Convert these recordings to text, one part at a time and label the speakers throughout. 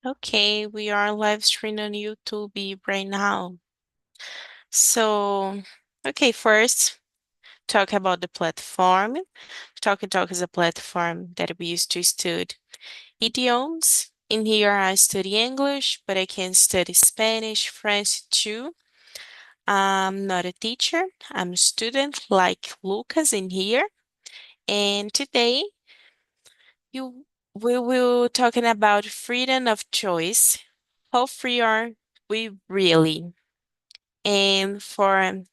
Speaker 1: Okay, we are live streaming on YouTube right now. So, okay, first, talk about the platform. TalkTNTALK is a platform that we use to study idioms. In here, I study English, but I can study Spanish, French too. I'm not a teacher, I'm a student like Lucas in here. And today, you we will talking about freedom of choice. How free are we really? And for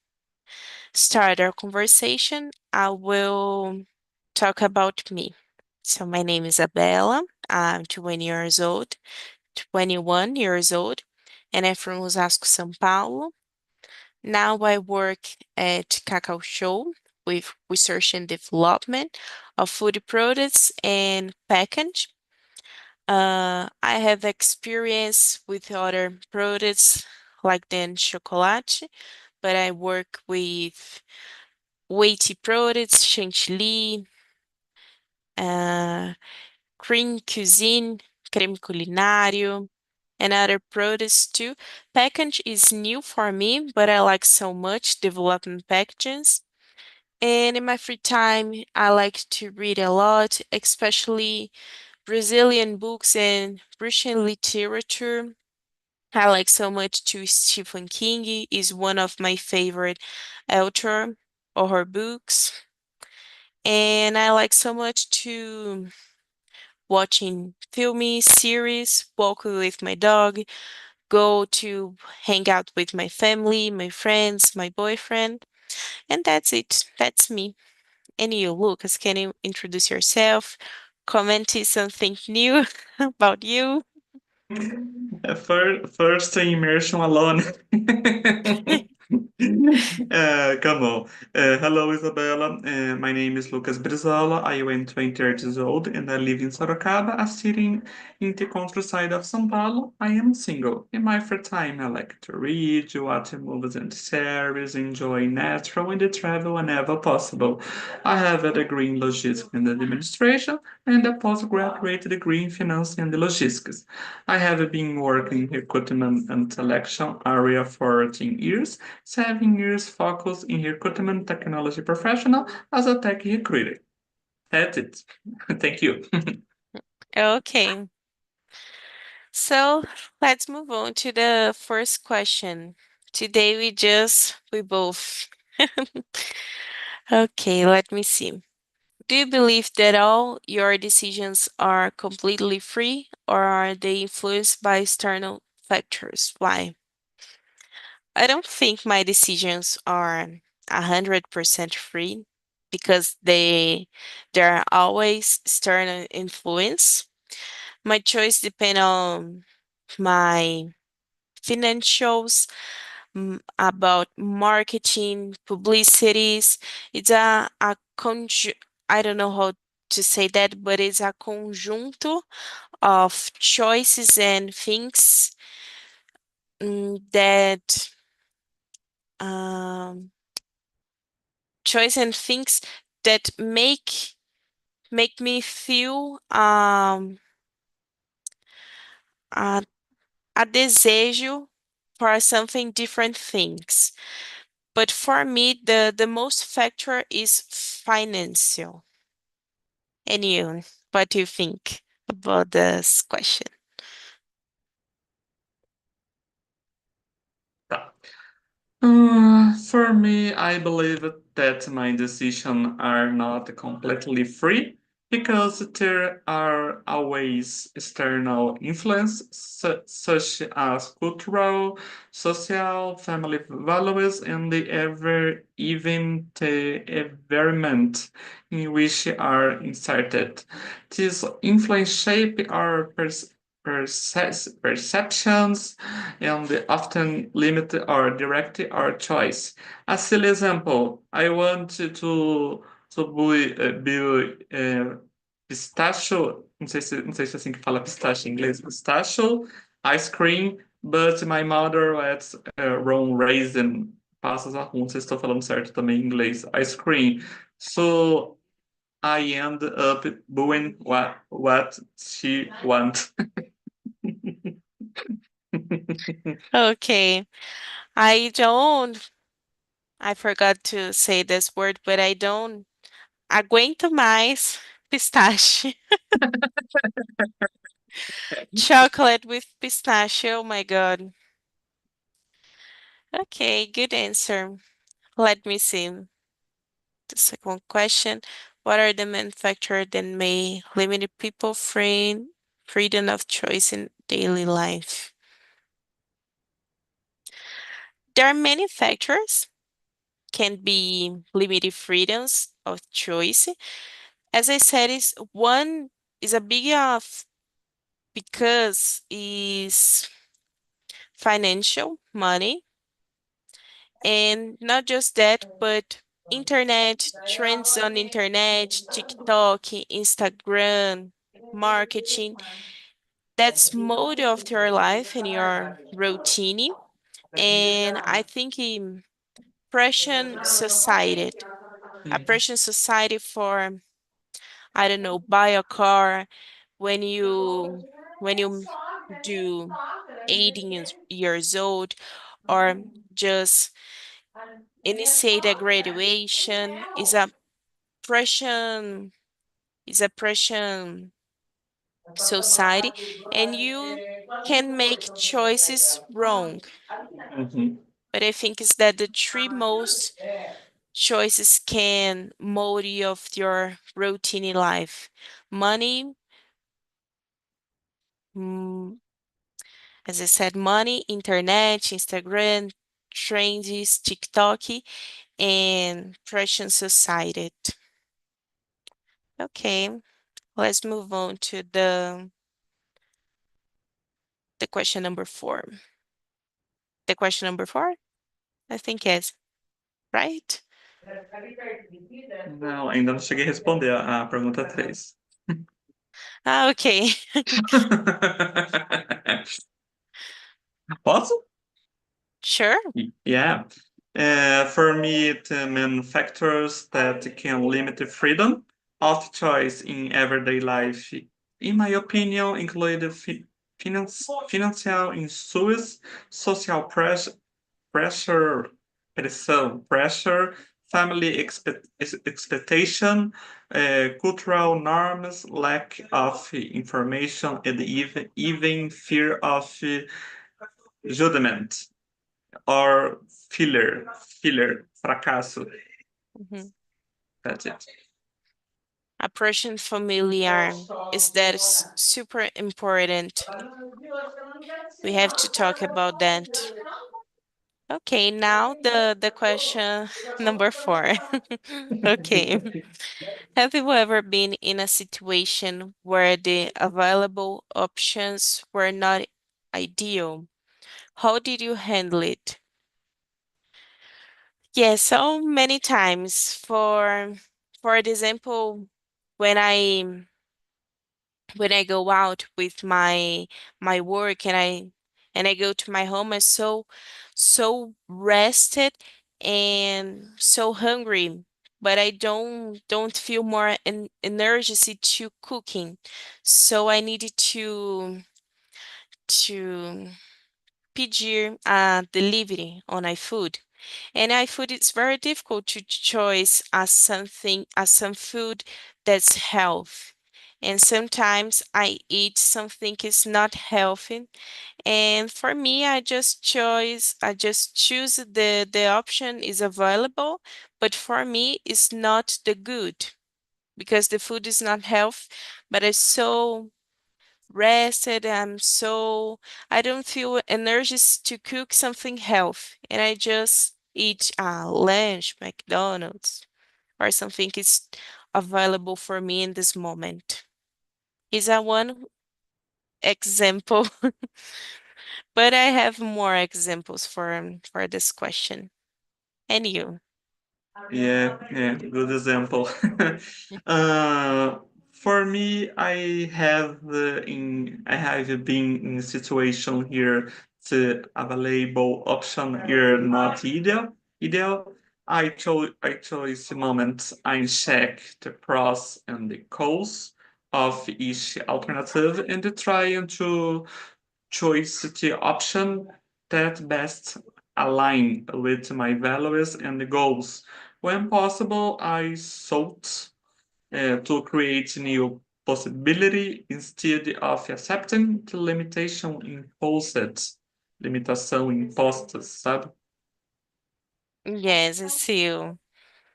Speaker 1: start our conversation, I will talk about me. So my name is Isabella. I'm 20 years old, 21 years old, and I'm from Osasco, São Paulo. Now I work at Cacau Show with research and development of food products and package. I have experience with other products like then chocolate, but I work with weighty products, chantilly, uh, cream cuisine, creme culinário, and other products too. Package is new for me, but I like so much developing packages. And in my free time, I like to read a lot, especially Brazilian books and Russian literature. I like so much to Stephen King is one of my favorite author or her books. And I like so much to watching filmy series, walk with my dog, go to hang out with my family, my friends, my boyfriend, and that's it. That's me. And you, Lucas, can you introduce yourself? Comment something new about you.
Speaker 2: First immersion alone. Come on. Hello, Isabella. My name is Lucas Brizola. I am 20 years old and I live in Sorocaba, a city in the countryside of São Paulo. I am single. In my free time, I like to read, watch movies and series, enjoy natural and travel whenever possible. I have a degree in logistics and administration and a postgraduate degree in finance and logistics. I have been working in recruitment and selection area for 13 years, 7 years focused in recruitment technology professional as a tech recruiter. That's it. Thank you.
Speaker 1: Okay, so let's move on to the first question. Today we both. Okay, let me see. Do you believe that all your decisions are completely free or are they influenced by external factors? Why? I don't think my decisions are 100% free because there are always external influence. My choice depend on my financials, about marketing, publicities. It's I don't know how to say that, but it's a conjunto of choices and things that um, choice and things that make me feel a, a desejo for something different things. But for me, the most factor is financial. And you, what do you think about this question?
Speaker 2: Tá. For me, I believe that my decisions are not completely free because there are always external influence such as cultural, social, family values, and even the environment in which are inserted. These influence shape our perceptions and they often limit or direct our choice. A silly example: I want to be pistachio, não sei se é assim que fala pistache em inglês, pistachio ice cream, but my mother lets wrong raisin, passas a rum, não sei se estou falando certo também em inglês, ice cream. So I end up doing what she wants.
Speaker 1: Okay. I don't, I forgot to say this word, but I don't aguento mais pistache. Chocolate with pistachio. Oh my God. Okay, good answer. Let me see. The second question. What are the main factors that may limit people freedom of choice in daily life? There are many factors can be limited freedoms of choice. As I said, is one is a big of because is financial money, and not just that, but internet trends on internet, TikTok, Instagram, marketing. That's mode of your life and your routine. And I think pressure society, a pressure society for I don't know, buy a car when you do 18 years old, or just initiate a graduation pressure is a pressure society, and you can make choices wrong.
Speaker 2: Mhm.
Speaker 1: But I think is that the three most choices can mold you of your routine in life. Money, mm, as I said, money, internet, Instagram, trends, TikTok, and pressure society. Okay, let's move on to the question number four. The question number four, I think is right.
Speaker 2: Não, ainda não cheguei a responder a pergunta 3.
Speaker 1: Ah, okay,
Speaker 2: Posso?
Speaker 1: sure.
Speaker 2: Yeah. For me, the main factors that can limit the freedom of choice in everyday life, in my opinion, include financial issues, social pressure, pressure, family expectation, cultural norms, lack of information, and even fear of judgment or fracasso.
Speaker 1: Mhm.
Speaker 2: That's it.
Speaker 1: Approaching familiar is that super important. We have to talk about that. Okay, now the question number four. Okay. Have you ever been in a situation where the available options were not ideal? How did you handle it? Yes, so many times. For example, when I go out with my work and I go to my home, I'm so rested and so hungry, but I don't feel more energy to cooking. So I needed to pedir a delivery on iFood. And iFood is very difficult to choose as something as some food that's health. And sometimes I eat something is not healthy. And for me, I just choose the option is available, but for me it's not the good because the food is not health, but it's so rested. I don't feel energy to cook something healthy, and I just eat lunch, McDonald's, or something is available for me in this moment. Is that one example? But I have more examples for this question. And you?
Speaker 2: Yeah, good example. uh, for me, I have been in a situation here the available option here not ideal. I chose moment I check the pros and the cons of each alternative and trying to choose the option that best align with my values and goals. When possible, I sought to create new possibility instead of accepting the limitação impostas, sabe?
Speaker 1: Yes, I see you.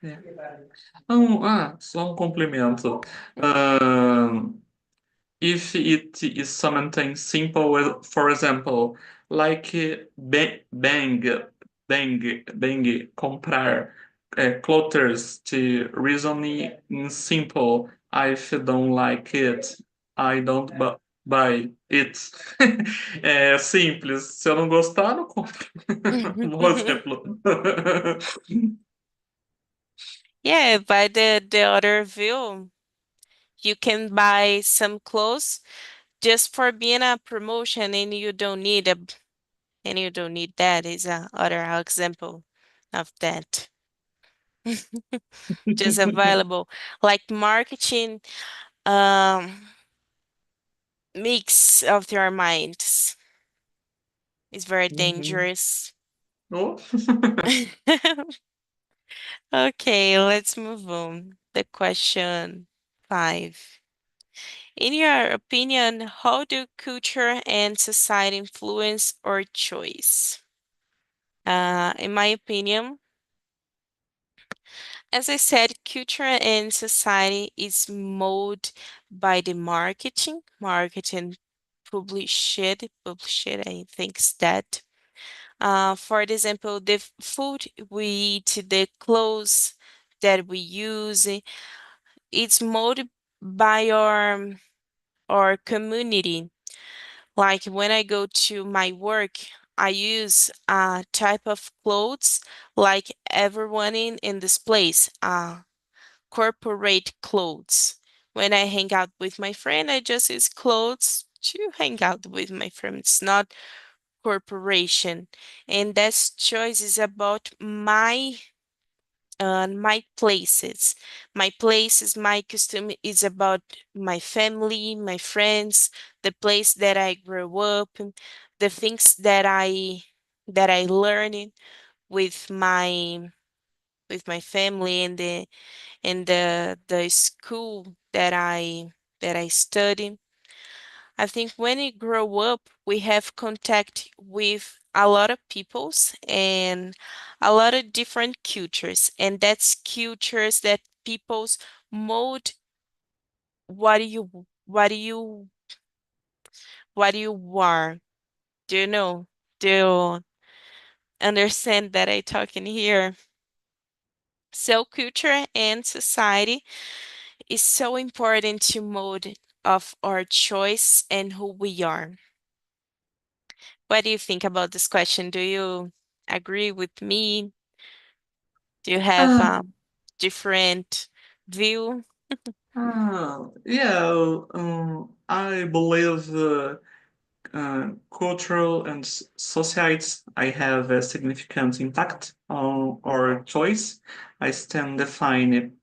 Speaker 2: É. Então, só um complemento. Ahn, if it is something simple, for example, like comprar clothes to reasoning in simple, if you don't like it, I don't buy it. É simples, se eu não gostar, não compro. Um bom exemplo.
Speaker 1: Yeah, by the other view, you can buy some clothes just for being a promotion and you don't need that is a other example of that. Just available. Like marketing mix of your minds is very
Speaker 2: Uhum.
Speaker 1: dangerous.
Speaker 2: Oh.
Speaker 1: Okay, let's move on. The question 5. In your opinion, how do culture and society influence our choice? In my opinion, as I said, culture and society is molded by the marketing published, I think it's that. For example, the food we eat, the clothes that we use, it's molded by our community. Like when I go to my work, I use a type of clothes like everyone in this place, corporate clothes. When I hang out with my friend, I just use clothes to hang out with my friends, not corporation. And that choice is about my places. My places, my custom is about my family, my friends, the place that I grew up, the things that I learned with my family and the school that I study. I think when we grow up, we have contact with a lot of peoples and a lot of different cultures, and that's cultures that peoples mold what you are. Do you know? Do you understand that I talk in here? So culture and society is so important to mold of our choice and who we are. What do you think about this question? Do you agree with me? Do you have
Speaker 2: Ah,
Speaker 1: a different view?
Speaker 2: yeah, I believe cultural and societies I have a significant impact on our choice. I stand define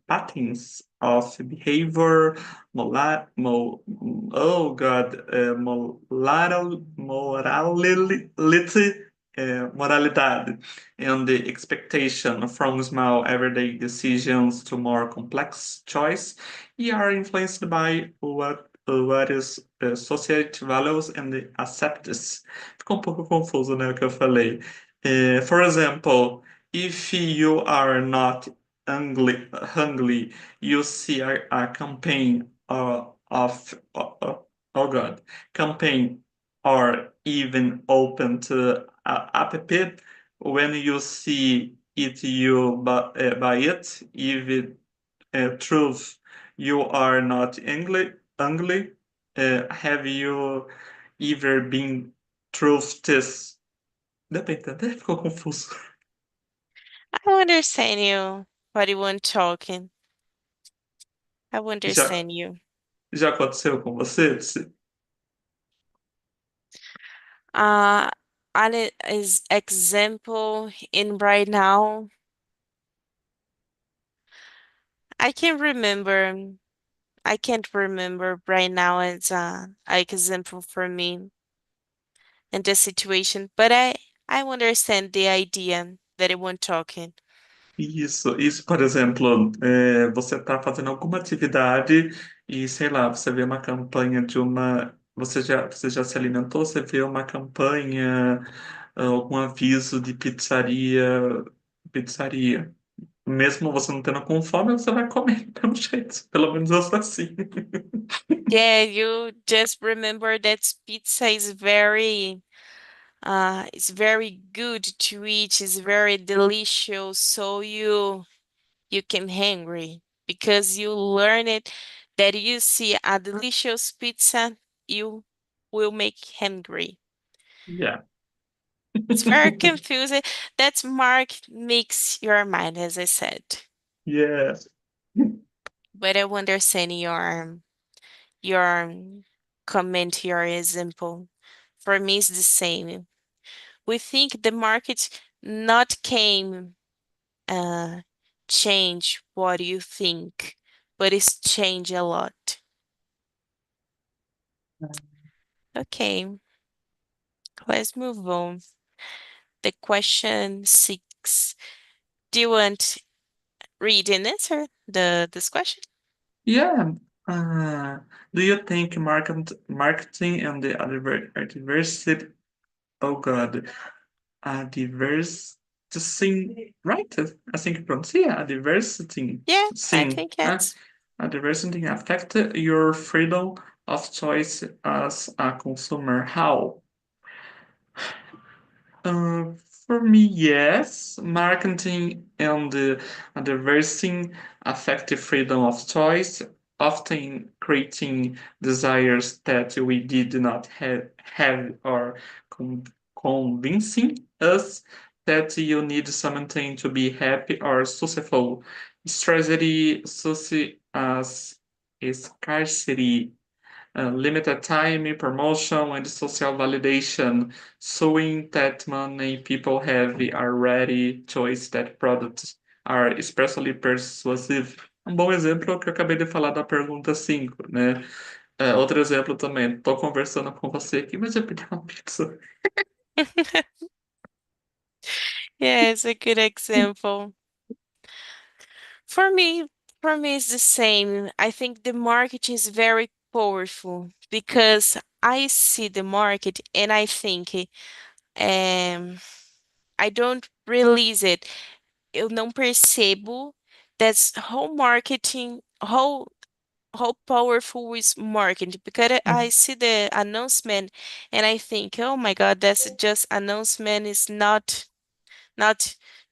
Speaker 2: patterns of behavior, oh God, morality, and the expectation from small everyday decisions to more complex choice. We are influenced by what is society values and accepts. Ficou um pouco confuso, né, o que eu falei. For example, if you are not hungry, you see a campaign oh God, campaign or even open to app. When you see it, you buy it. Even truth, you are not angry. Have you ever been truthless? Dá pra entender? Ficou confuso.
Speaker 1: I understand you, but you weren't talking. I
Speaker 2: Já,
Speaker 1: understand you.
Speaker 2: já aconteceu com você?
Speaker 1: Uh, an example in right now, I can remember. I can't remember right now as a example for me. in this situation, but I understand the idea that I want talking.
Speaker 2: Isso, por exemplo, você está fazendo alguma atividade e, sei lá, você vê uma campanha de uma. Você já se alimentou, você vê uma campanha, algum aviso de pizzaria. Mesmo você não tendo com fome, você vai comer pelo jeito. Pelo menos eu sou assim.
Speaker 1: Yeah, you just remember that pizza is very good to eat, it's very delicious, so you can hungry because you learn it that you see a delicious pizza, you will make hungry.
Speaker 2: Yeah.
Speaker 1: It's very confusing. That's Mark makes your mind, as I said.
Speaker 2: Yes.
Speaker 1: But I understand your comment, your example. For me, it's the same. We think the market not came uh change what you think, but it's changed a lot. Okay, let's move on. The question six. Do you want read and answer this question?
Speaker 2: Yeah. Uh, do you think marketing and the adversity, oh God, adversity, right? I think pronuncia adversity,
Speaker 1: Yeah, I
Speaker 2: sim,
Speaker 1: think yes.
Speaker 2: adversity affect your freedom of choice as a consumer. How? Uh, for me, yes. Marketing and advertising affect the freedom of choice, often creating desires that we did not have or con- convincing us that you need something to be happy or successful. Strategy as scarcity, limited time, promotion, and social validation, showing that many people have already choice that products are especially persuasive. Um bom exemplo é o que eu acabei de falar da pergunta 5, né? Outro exemplo também, estou conversando com você aqui, mas eu pedi uma pizza.
Speaker 1: Yeah, it's a good example. For me, for me, it's the same. I think the market is very powerful because I see the market and I think, um, I don't release it. Eu não percebo that's how marketing, how powerful is marketing because I see the announcement and I think, oh my God, that's just announcement is not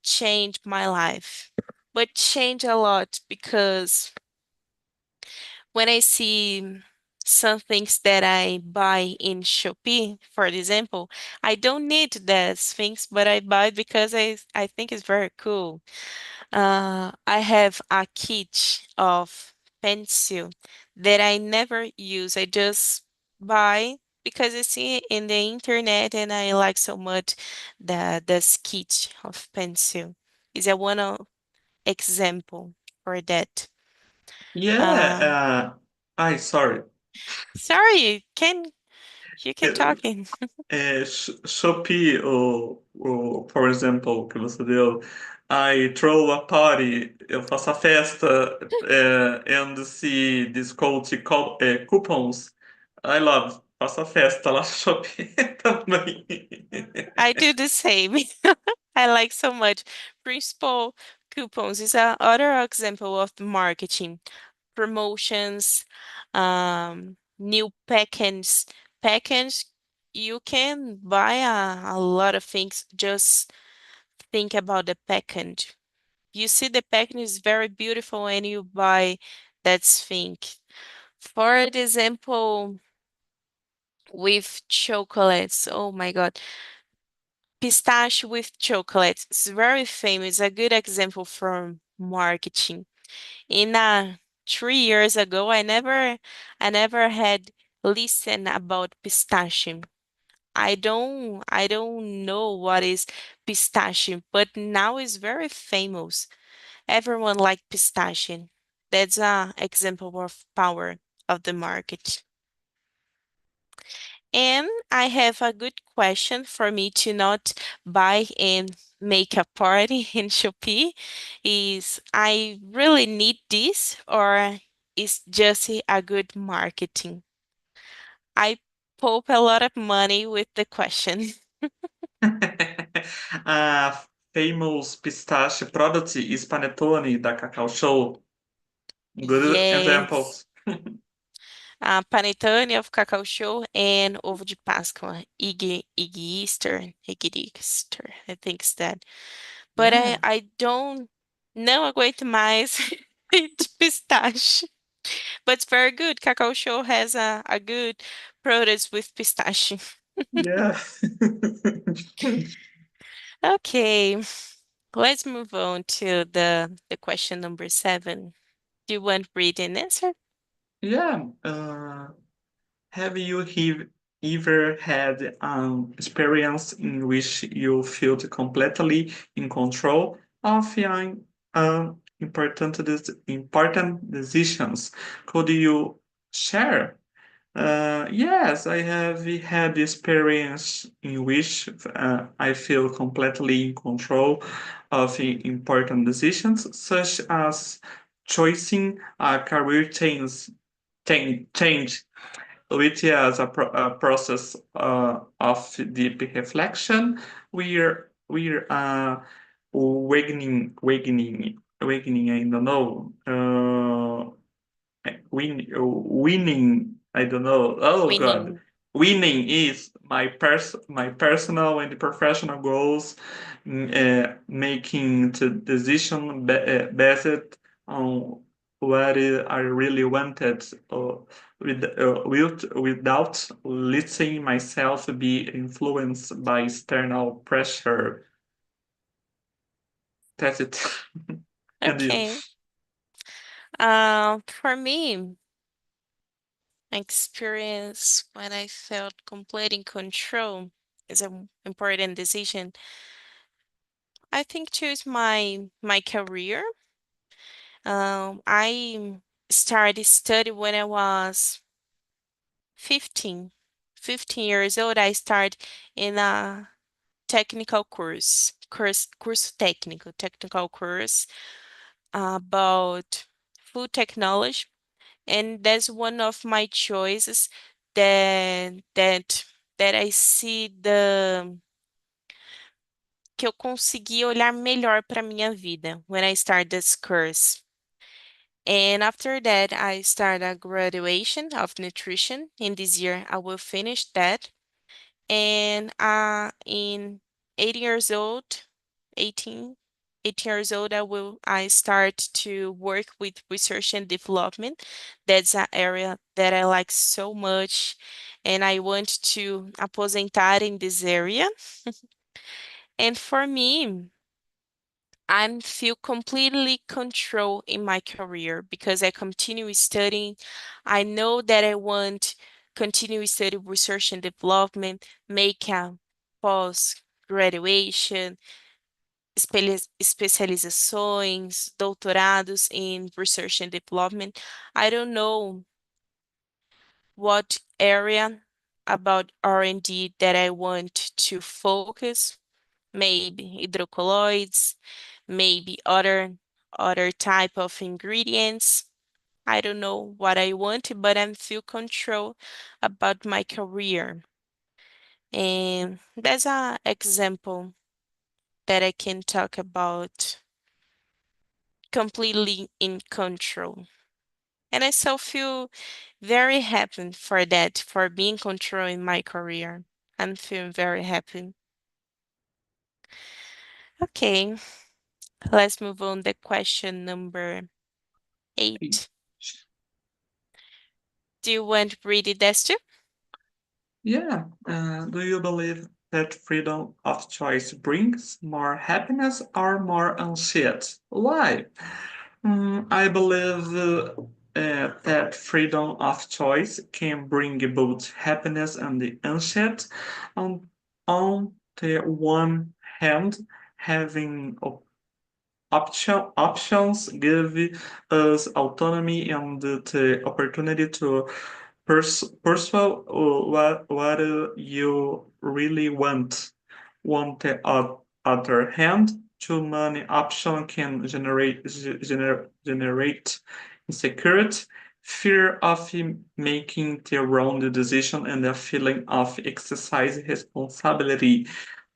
Speaker 1: change my life, but change a lot because when I see some things that I buy in Shopee, for example, I don't need those things, but I buy it because I think it's very cool. I have a kit of pencil that I never use. I just buy because I see it in the internet and I like so much the kit of pencil. Is a one of example for that. Uh,
Speaker 2: Yeah, sorry.
Speaker 1: sorry, can you can talk in.
Speaker 2: Shopee, por exemplo, que você deu, I throw a party, eu faço a festa, and see discount coupons. I love, faço a festa lá no Shopee também.
Speaker 1: I do the same. I like so much. Principal coupons is a other example of the marketing. Promotions, new package. You can buy a lot of things. Just think about the package. You see the package is very beautiful and you buy that thing. For example, with chocolates. Oh my God. Pistachio with chocolate. It's very famous. A good example from marketing. In 3 years ago, I never had listened about pistachio. I don't know what is pistachio, but now it's very famous. Everyone like pistachio. That's a example of power of the market. And I have a good question for me to not buy and make a party in Shopee is I really need this or is just a good marketing? I poke a lot of money with the question.
Speaker 2: A famous pistachio product is panettone da Cacau Show. Good
Speaker 1: Yes.
Speaker 2: examples.
Speaker 1: Panetone of Cacau Show and ovo de Páscoa. Easter, I think it's that. But I,
Speaker 2: Yeah.
Speaker 1: I don't não aguento mais de pistache. But it's very good. Cacau Show has a good product with pistache.
Speaker 2: Yeah.
Speaker 1: Okay, let's move on to the question number 7. Do you want to read and answer?
Speaker 2: Yeah. Have you ever had an experience in which you felt completely in control of your important decisions? Could you share? Yes, I have had experience in which I feel completely in control of important decisions, such as choosing a career change, which is a process of deep reflection. We're awakening. I don't know. Winning. I don't know. Oh God,
Speaker 1: Winning.
Speaker 2: winning is my personal and professional goals. Making the decision based on what I really wanted, without letting myself be influenced by external pressure. That's it. And you?
Speaker 1: Okay. For me, experience when I felt complete in control is an important decision. I think choose my career. I started study when I was 15. 15 years old. I started in a technical course technical course about food technology, and that's one of my choices that that that I see the que eu consegui olhar melhor para minha vida when I start this course. And after that, I start a graduation of nutrition. In this year, I will finish that. And in 8 years old, 18, 18 years old, I start to work with research and development. That's an area that I like so much, and I want to aposentar in this area. And for me, I feel completely control in my career because I continue studying. I know that I want continue study research and development, make a post graduation, especializações, doutorados in research and development. I don't know what area about R&D that I want to focus, maybe hydrocolloids, maybe other type of ingredients. I don't know what I want, but I feel control about my career. And that's an example that I can talk about completely in control. And I still feel very happy for that, for being control in my career. I'm feeling very happy. Okay, let's move on to question number 8. Do you want to read it, Esther?
Speaker 2: Yeah. Do you believe that freedom of choice brings more happiness or more anxiety? Why? I believe that freedom of choice can bring both happiness and the anxiety. On, on the one hand, having options give us autonomy and the opportunity to Pursue what you really want. On the other hand, too many options can generate insecurity, fear of making the wrong decision, and a feeling of exercise responsibility.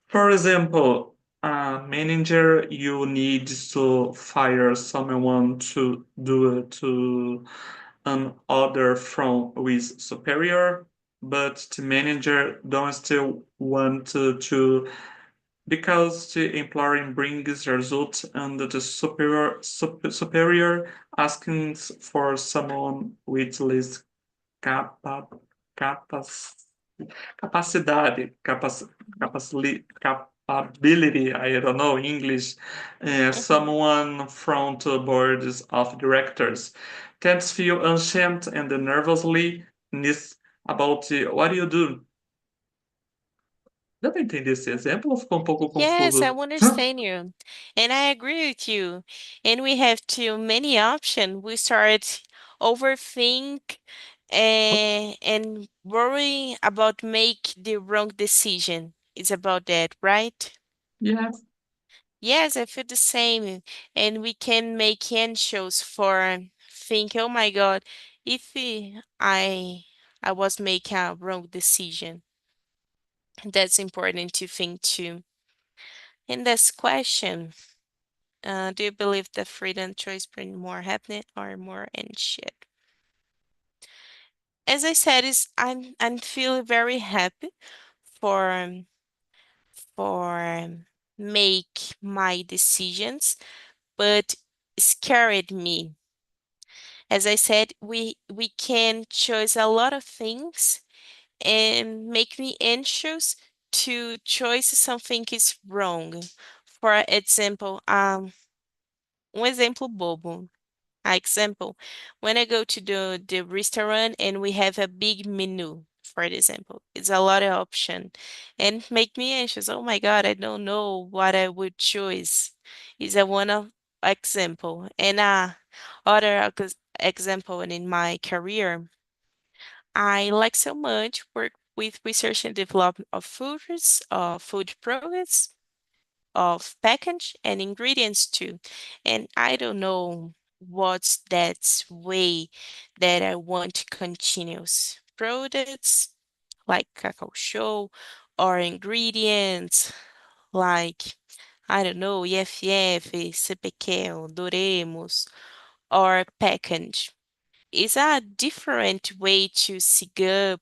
Speaker 2: For example, a manager, you need to fire someone to do it to an order from with superior, but the manager don't still want to because the employee brings results and the superior asking for someone with less capa, capac, capacidade,
Speaker 1: Mhm.
Speaker 2: capability, I don't know English,
Speaker 1: Mhm.
Speaker 2: someone from the boards of directors. Tends feel ashamed and nervously about what do you do. Dá para entender esse exemplo ou ficou um pouco
Speaker 1: Yes, I
Speaker 2: confuso?
Speaker 1: understand you. And I agree with you. And we have too many options. We start overthink and worry about make the wrong decision. It's about that, right?
Speaker 2: Yes.
Speaker 1: Yes, I feel the same. And we can make anxious for think, oh my God, if I was making a wrong decision. That's important to think too. In this question, do you believe that freedom choice bring more happiness or more anxious? As I said, is I'm feeling very happy for make my decisions, but scared me. As I said, we can choose a lot of things and make me anxious to choose something is wrong. For example, um exemplo bobo. Example, when I go to the restaurant and we have a big menu, for example, it's a lot of option and make me anxious. Oh my God, I don't know what I would choose. Is a one of example. And other example in my career, I like so much work with research and development of foods, food products, of package and ingredients too. And I don't know what's that way that I want to continuous products like cacao show or ingredients like I don't know, EFF, CPQ, Doremos, or package. Is a different way to sig up.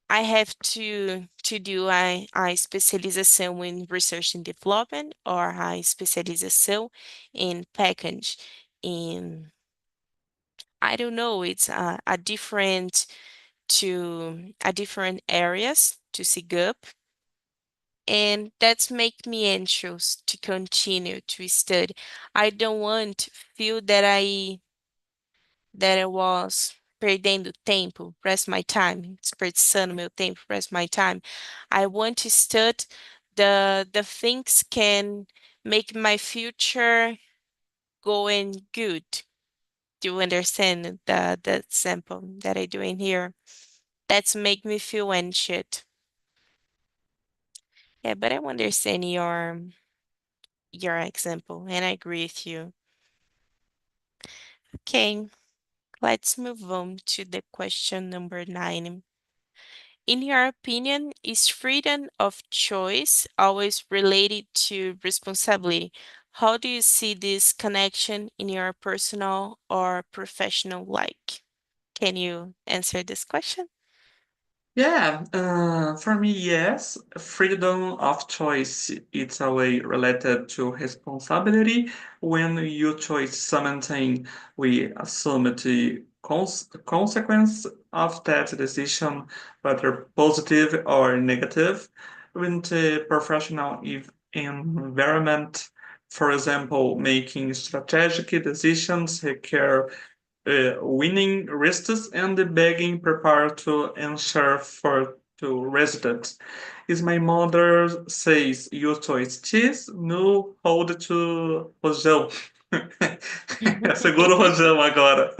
Speaker 1: I have to do a especialização in research and development or a especialização in package. In I don't know, it's a different to a different areas to sig up, and that's make me anxious to continue to study. I don't want to feel that I was perdendo tempo, rest my time, desperdiçando meu tempo, rest my time. I want to study the things can make my future going good. Do you understand the example that I doing here? That's make me feel anxious. Yeah, but I understand your example, and I agree with you. Okay, let's move on to the question number 9. In your opinion, is freedom of choice always related to responsibility? How do you see this connection in your personal or professional life? Can you answer this question?
Speaker 2: Yeah, for me, yes. Freedom of choice it's a way related to responsibility. When you choose something, we assume the consequence of that decision, whether positive or negative. In the professional environment, for example, making strategic decisions require winning risks and begging prepared to answer for to residents. Is my mother says you choice cheese, no hold to rojão. É seguro o rojão agora.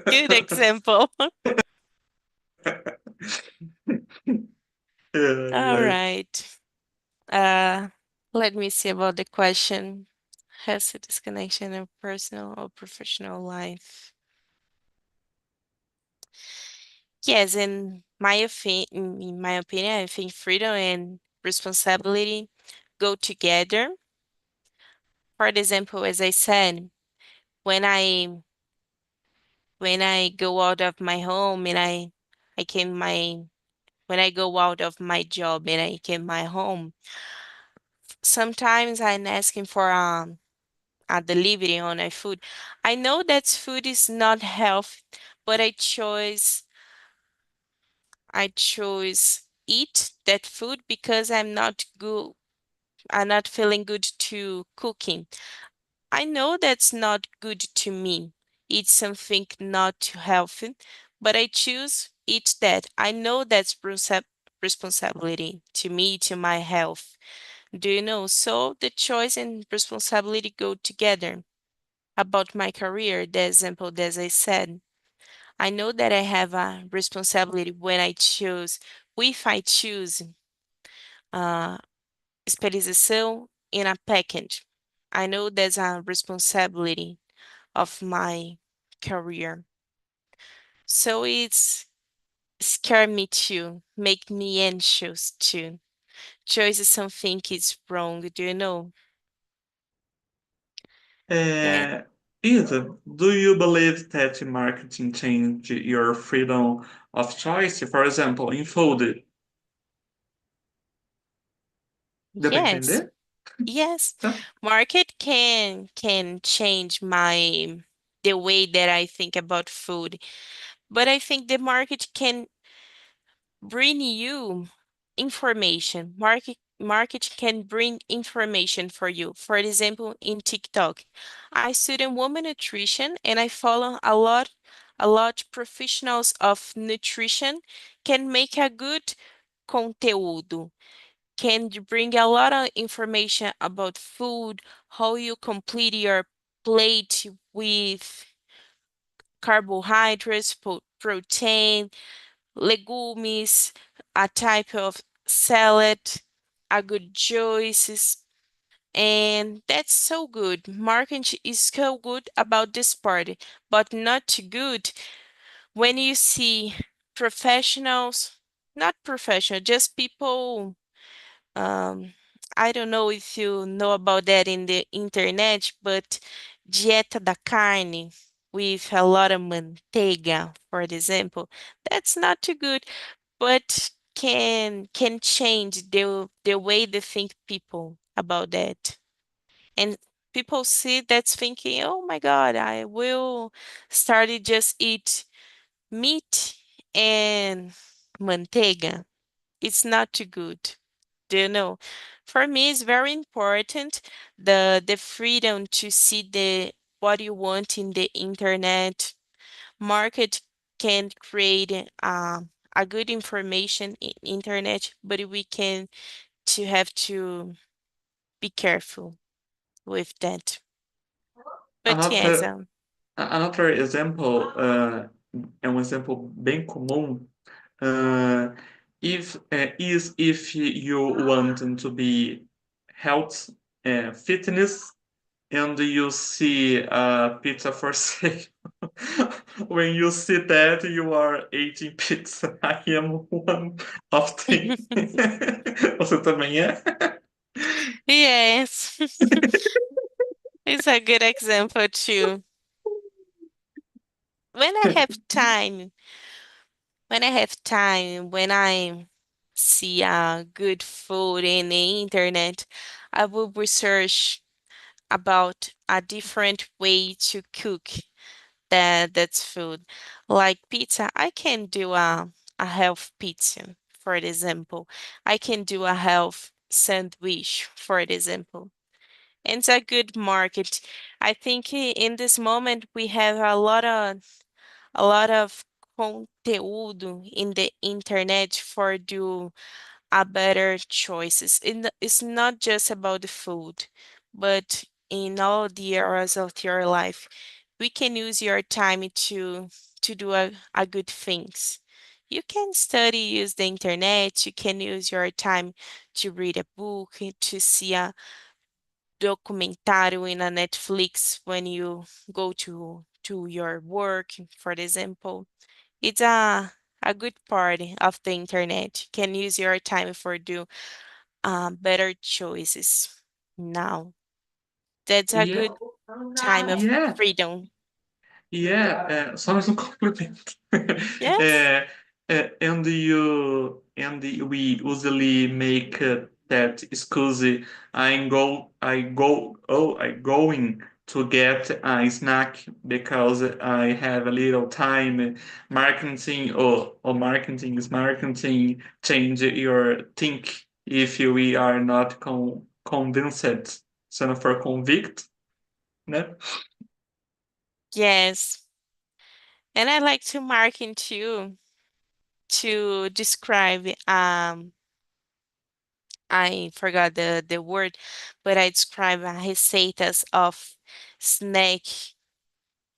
Speaker 1: Good example.
Speaker 2: Ai,
Speaker 1: All
Speaker 2: ai.
Speaker 1: right. Uh, Let me see about the question. Has a disconnection in personal or professional life? Yes, in my opinion, I think freedom and responsibility go together. For example, as I said, when I when I go out of my home and I came my when I go out of my job and I came my home, sometimes I'm asking for a delivery on my food. I know that food is not healthy, but I chose eat that food because I'm not feeling good to cooking. I know that's not good to me. It's something not too healthy, but I choose eat that. I know that's responsibility to me, to my health. Do you know? So the choice and responsibility go together. About my career, the example as I said, I know that I have a responsibility when I choose, if I choose uh, especialização in a package. I know there's a responsibility of my career. So it's scare me too, make me anxious too. Choice is something is wrong, do you know? That
Speaker 2: Isa, do you believe that marketing changed your freedom of choice? For example, in food, deu para
Speaker 1: yes,
Speaker 2: entender?
Speaker 1: yes.
Speaker 2: Tá.
Speaker 1: Market can change my the way that I think about food, but I think the market can bring you information. Market can bring information for you. For example, in TikTok, I study woman nutrition and I follow a lot professionals of nutrition can make a good conteúdo. Can bring a lot of information about food, how you complete your plate with carbohydrates, protein, legumes, a type of salad, a good choices, and that's so good. Marketing is so good about this part, but not too good when you see professionals, not professional, just people. Um, I don't know if you know about that in the internet, but dieta da carne with a lot of manteiga, for example, that's not too good but can change the way they think people about that. And people see that's thinking, oh my God, I will start to just eat meat and manteiga. It's not too good. Do you know? For me, it's very important the freedom to see the what you want in the internet market can create a good information in internet, but we can to have to be careful with that. But yes,
Speaker 2: Another, another example, é um exemplo bem comum, uh, if you want to be health, fitness, and you see pizza for sale. When you see that, you are eating pizza. I am one of them. Você também é?
Speaker 1: yes, it's a good example too. When I have time, when I see good food in the internet, I will research about a different way to cook that's food. Like pizza, I can do a health pizza, for example. I can do a health sandwich, for example. And it's a good market. I think in this moment we have a lot of conteúdo in the internet for do a better choices. It's not just about the food, but in all the areas of your life. We can use your time to do a good things. You can study, use the internet, you can use your time to read a book, to see a documentário in a Netflix when you go to your work, for example. It's a good part of the internet. You can use your time for do better choices now. That's a
Speaker 2: Yeah,
Speaker 1: good time of
Speaker 2: yeah,
Speaker 1: freedom.
Speaker 2: yeah. Só mais um complemento.
Speaker 1: Yes?
Speaker 2: É, and we usually make that excuse. I going to get a snack because I have a little time. Marketing or marketing is marketing. Change your think if we are not convinced. So for convict, né?
Speaker 1: Yes. And I like to market too to describe I forgot the word, but I describe receitas of snack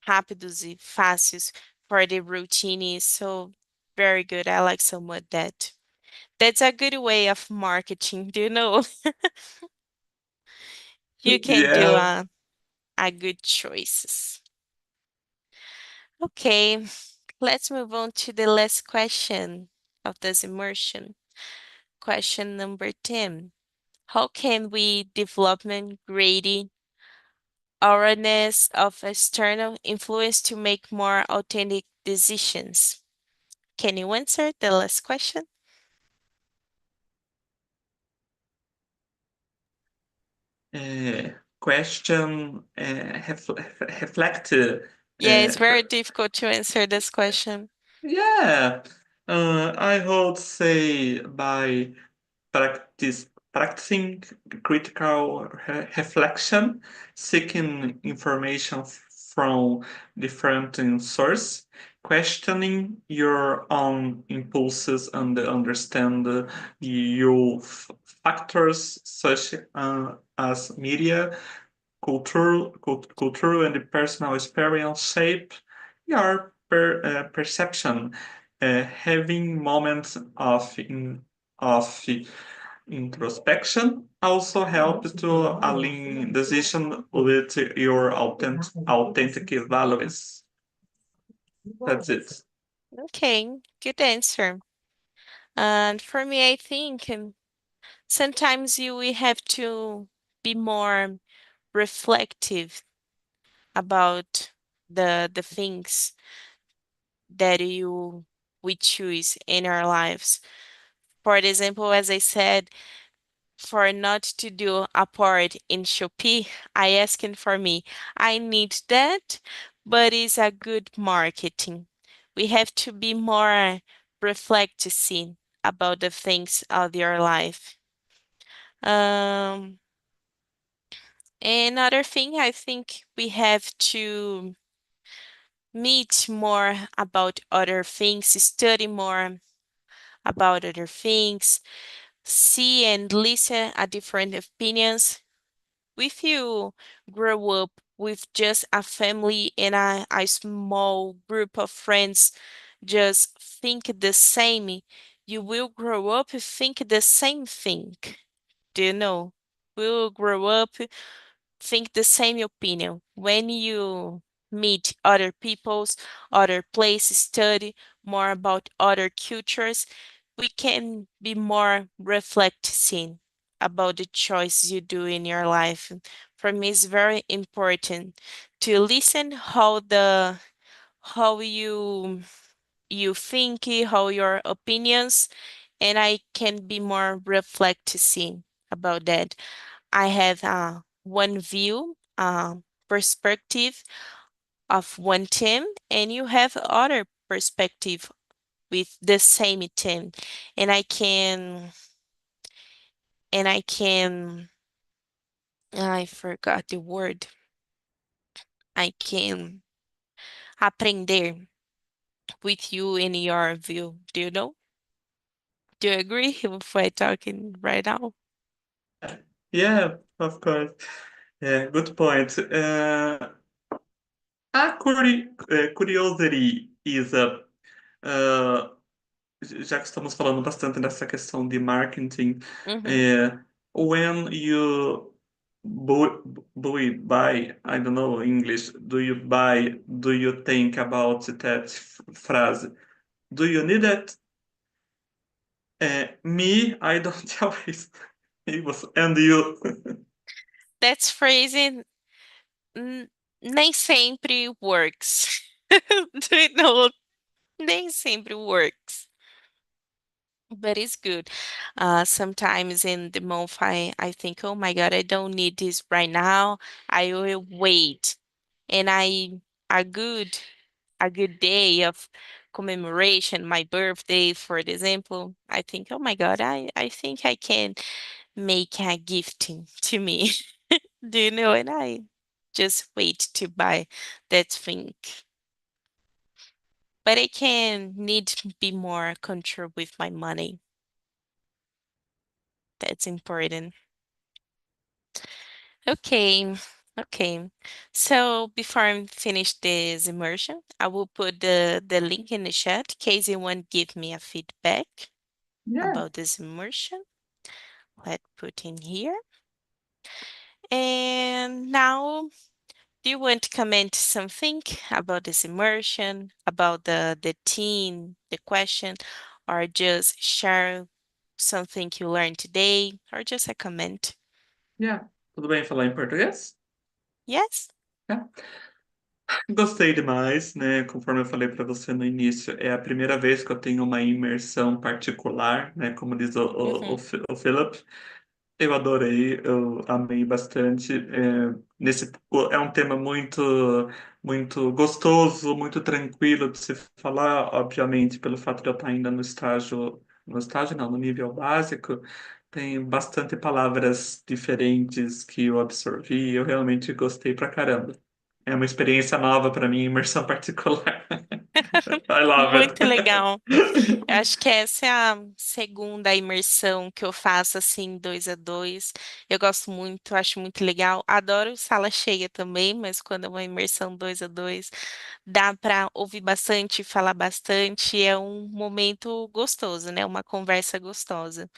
Speaker 1: rápidos e fáceis for the routine. So very good. I like so much that. That's a good way of marketing, do you know? You can do
Speaker 2: Yeah.
Speaker 1: a good choices. Okay, let's move on to the last question of this immersion. Question number 10. How can we develop greater awareness of external influence to make more authentic decisions? Can you answer the last question?
Speaker 2: Question reflect.
Speaker 1: Yeah, it's very difficult to answer this question.
Speaker 2: Yeah, I would say by practicing critical reflection, seeking information from different sources, questioning your own impulses and understand your factors such as media, cultural and personal experience shape your perception. Having moments of introspection also helps to align decision with your authentic values. That's it.
Speaker 1: Okay, good answer. And for me, I think sometimes we have to be more reflective about the things that we choose in our lives. For example, as I said, for not to do a part in Shopee, I asking for me, I need that, but it's a good marketing. We have to be more reflective about the things of your life. Um, Another thing, I think we have to meet more about other things, study more about other things, see and listen at different opinions. If you grow up with just a family and a small group of friends just think the same, you will grow up think the same thing. Do you know? We will grow up think the same opinion. When you meet other peoples, other places, study more about other cultures, we can be more reflecting about the choices you do in your life. For me, it's very important to listen how you think, how your opinions, and I can be more reflecting about that. I have one view, perspective of one team, and you have other perspective with the same team, and I can I forgot the word. I can aprender with you in your view. Do you know? Do you agree with what I'm talking right now?
Speaker 2: Yeah, of course. Yeah, good point. A curiosity Isa, ah, já que estamos falando bastante dessa questão de marketing,
Speaker 1: Uhum.
Speaker 2: é, when you buy, I don't know English, do you think about that phrase? Do you need it? Me, I don't always. E você? And you?
Speaker 1: That's phrasing n- nem sempre works. Do you know? Nem sempre works. But it's good. Sometimes in the month, I think, oh my God, I don't need this right now. I will wait. And a good day of commemoration, my birthday, for example, I think, oh my God, I think I can make a gifting to me. Do you know? And I just wait to buy that thing. But I can need to be more control with my money. That's important. Okay. Okay. So before I finish this immersion, I will put the link in the chat in case you want to give me a feedback
Speaker 2: Yeah.
Speaker 1: about this immersion. Let's put in here. And now, do you want to comment something about this immersion, about the theme, the question, or just share something you learned today, or just a comment?
Speaker 2: Yeah. Tudo bem falar em português?
Speaker 1: Yes?
Speaker 2: Yeah. Gostei demais, né? Conforme eu falei para você no início, é a primeira vez que eu tenho uma imersão particular, né? Como diz
Speaker 1: Mm-hmm.
Speaker 2: o Philip. Eu adorei, eu amei bastante. É um tema muito gostoso, muito tranquilo de se falar, obviamente, pelo fato de eu estar ainda no estágio não, no nível básico. Tem bastante palavras diferentes que eu absorvi, eu realmente gostei pra caramba. É uma experiência nova para mim, imersão particular. I love it.
Speaker 1: Muito legal. Eu acho que essa é a segunda imersão que eu faço assim, 2 a 2. Eu gosto muito, acho muito legal. Adoro sala cheia também, mas quando é uma imersão 2 a 2, dá para ouvir bastante, falar bastante. É um momento gostoso, né? Uma conversa gostosa.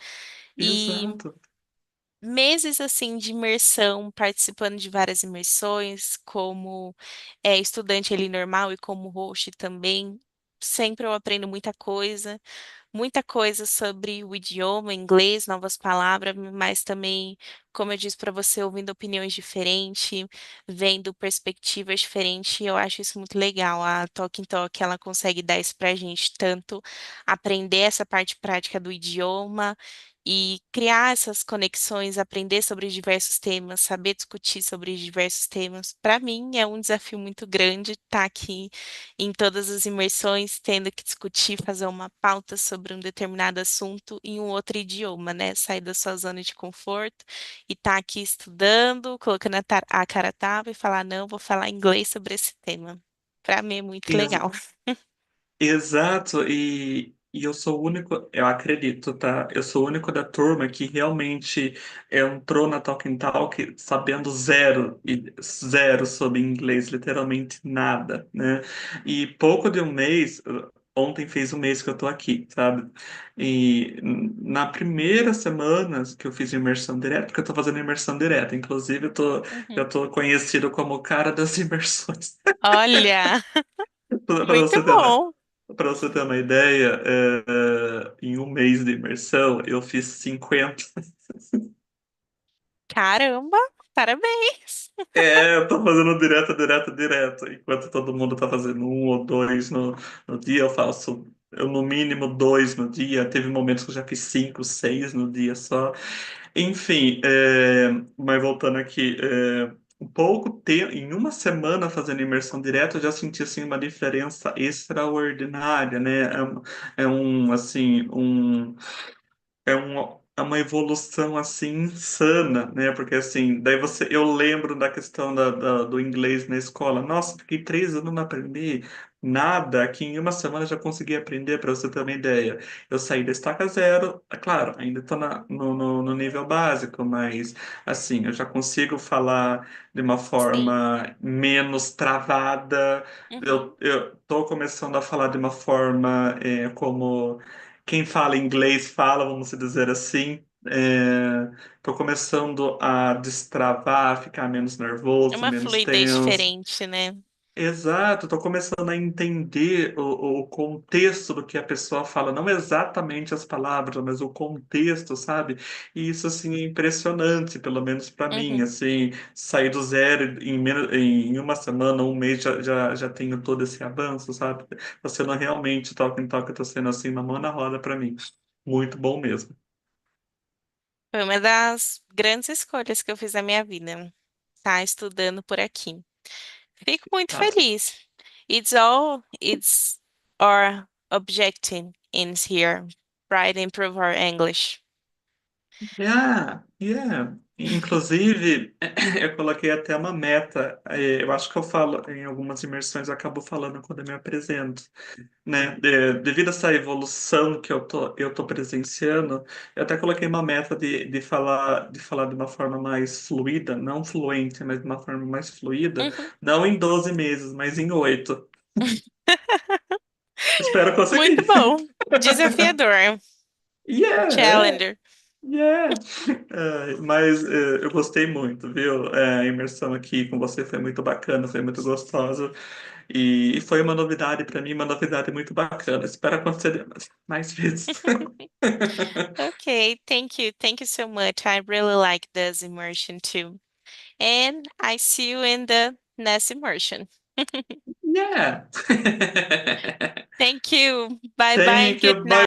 Speaker 1: E
Speaker 2: Exato.
Speaker 1: meses assim de imersão, participando de várias imersões, como estudante ali normal e como host também. Sempre eu aprendo muita coisa sobre o idioma inglês, novas palavras, mas também, como eu disse para você, ouvindo opiniões diferentes, vendo perspectivas diferentes, eu acho isso muito legal. A Talk Talk, ela consegue dar isso para a gente, tanto aprender essa parte prática do idioma e criar essas conexões, aprender sobre diversos temas, saber discutir sobre diversos temas. Para mim, é um desafio muito grande estar aqui em todas as imersões, tendo que discutir, fazer uma pauta sobre um determinado assunto em um outro idioma, né? Sair da sua zona de conforto e estar aqui estudando, colocando a cara a tapa e falar, não, vou falar inglês sobre esse tema. Para mim é muito legal.
Speaker 2: Exato, e eu sou o único, eu acredito, tá? Eu sou o único da turma que realmente entrou na Talk Talk sabendo zero sobre inglês, literalmente nada, né? E pouco de um mês, ontem fez um mês que eu tô aqui, sabe? E na primeira semana que eu fiz imersão direta, porque eu tô fazendo imersão direta, inclusive
Speaker 1: Uhum.
Speaker 2: eu tô conhecido como o cara das imersões.
Speaker 1: Olha,
Speaker 2: Para
Speaker 1: muito
Speaker 2: você ter uma,
Speaker 1: bom.
Speaker 2: para você ter uma ideia, em um mês de imersão, eu fiz 50.
Speaker 1: Caramba, parabéns.
Speaker 2: Eu tô fazendo direto. Enquanto todo mundo tá fazendo um ou dois no dia, eu faço, eu no mínimo dois no dia. Teve momentos que eu já fiz cinco, seis no dia só. Enfim, mas voltando aqui, um pouco tempo, em uma semana fazendo imersão direta, eu já senti assim uma diferença extraordinária, né? Assim, é uma evolução assim insana, né? Porque assim, daí eu lembro da questão do inglês na escola. Nossa, fiquei 3 anos para aprender. nada que em uma semana eu já consegui aprender, para você ter uma ideia. Eu saí da estaca zero, é claro, ainda estou no nível básico, mas assim, eu já consigo falar de uma
Speaker 1: Sim.
Speaker 2: forma menos travada.
Speaker 1: Uhum.
Speaker 2: Eu estou começando a falar de uma forma como quem fala inglês fala, vamos dizer assim. Estou começando a destravar, ficar menos
Speaker 1: É
Speaker 2: nervoso,
Speaker 1: uma
Speaker 2: menos
Speaker 1: fluidez
Speaker 2: tenso.
Speaker 1: diferente, né?
Speaker 2: Exato, estou começando a entender o contexto do que a pessoa fala, não exatamente as palavras, mas o contexto, sabe? E isso, assim, é impressionante, pelo menos para mim,
Speaker 1: Uhum.
Speaker 2: assim, sair do zero em uma semana, um mês, já tenho todo esse avanço, sabe? Tá sendo realmente, toque em toque, tá sendo, assim, uma mão na roda para mim. Muito bom mesmo.
Speaker 1: Foi uma das grandes escolhas que eu fiz na minha vida, tá estudando por aqui. Fico muito
Speaker 2: Tá.
Speaker 1: feliz. It's our objective in here, right? Improve our English.
Speaker 2: Yeah, yeah. Inclusive, eu coloquei até uma meta. Eu acho que eu falo em algumas imersões, eu acabo falando quando eu me apresento, né? Devido a essa evolução que eu tô presenciando, eu até coloquei uma meta de falar de uma forma mais fluida, não fluente, mas de uma forma mais fluida,
Speaker 1: Uhum.
Speaker 2: não em 12 meses, mas em 8. Espero
Speaker 1: Muito
Speaker 2: conseguir.
Speaker 1: bom. Desafiador.
Speaker 2: Yeah,
Speaker 1: Challenger.
Speaker 2: yeah. Mas eu gostei muito, viu? A imersão aqui com você foi muito bacana, foi muito gostosa. E foi uma novidade para mim, uma novidade muito bacana. Espero acontecer mais vezes.
Speaker 1: Okay, thank you. Thank you so much. I really like this immersion too. And I see you in the next immersion.
Speaker 2: Yeah.
Speaker 1: Thank you. Bye bye.
Speaker 2: Thank
Speaker 1: Good
Speaker 2: you.
Speaker 1: night.
Speaker 2: Bye.